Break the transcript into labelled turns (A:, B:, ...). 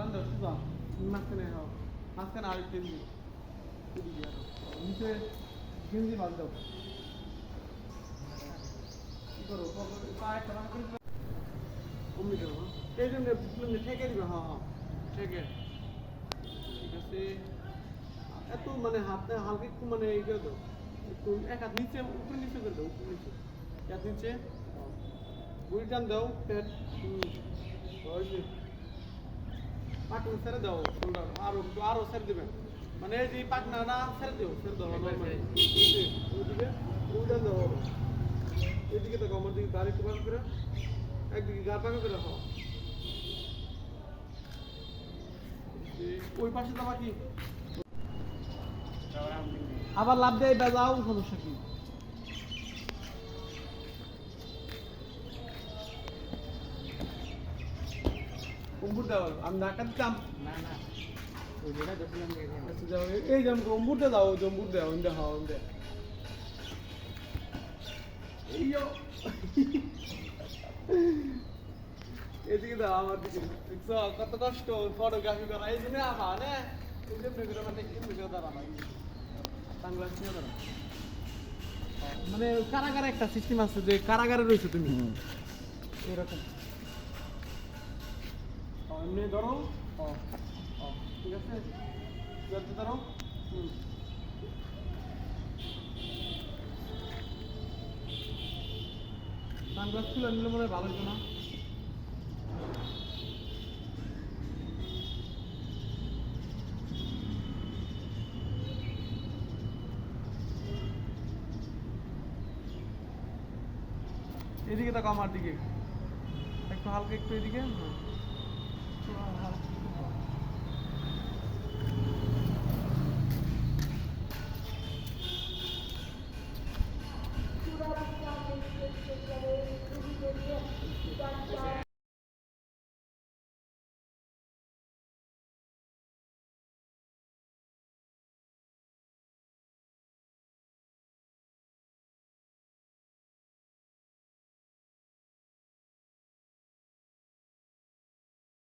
A: হেলান দাও সুজা মাঝখানে হও মাঝখানে আর গেঞ্জি নিচে গেঞ্জি বাদ দাও কি করো পা একটা ভাগ করে কমে যাও এই জন্য ঠেকে দিবে হ্যাঁ হ্যাঁ ঠেকে ঠিক আছে এত মানে হাতে হালকা একটু মানে এই করে দাও একটু এক হাত নিচে উপরে নিচে করে দাও উপরে নিচে এক হাত নিচে বুড়ি টান দাও পেট পাটনা ছেড়ে দাও শোল্ডার আরো ছেড়ে দেবেন মানে এই যে পাটনা না ছেড়ে দাও ওইদিকে উল্টা দাও এদিকে দেখো আমার দিকে গাড়ি একটু পাকা করে একদিকে গা পাকা করে হও ওই পাশে যাবা কি আবার লাভ দেয় বেজাও সমস্যা কি কম্বুর দাও আমি ঢাকা দিতাম না না ওই যেটা দেখলাম এই যে কম্বুরটা দাও জম্বুর দাও ইন্দে হাও ইন্দে এইও এদিকে দাও আমার দিকে দেখছো কত কষ্ট ফটোগ্রাফি করা এই জন্য আমার না এই জন্য করে মানে কি বুঝে দাঁড়া না সানগ্লাস নিয়ে দাঁড়া মানে কারাগারে একটা সিস্টেম আছে যে কারাগারে রয়েছে তুমি এরকম এমনি ধরো ঠিক আছে ধরো সানগ্লাস খুলে নিলে মনে হয় ভালো হতো না এদিকে দেখো আমার দিকে একটু হালকা একটু এদিকে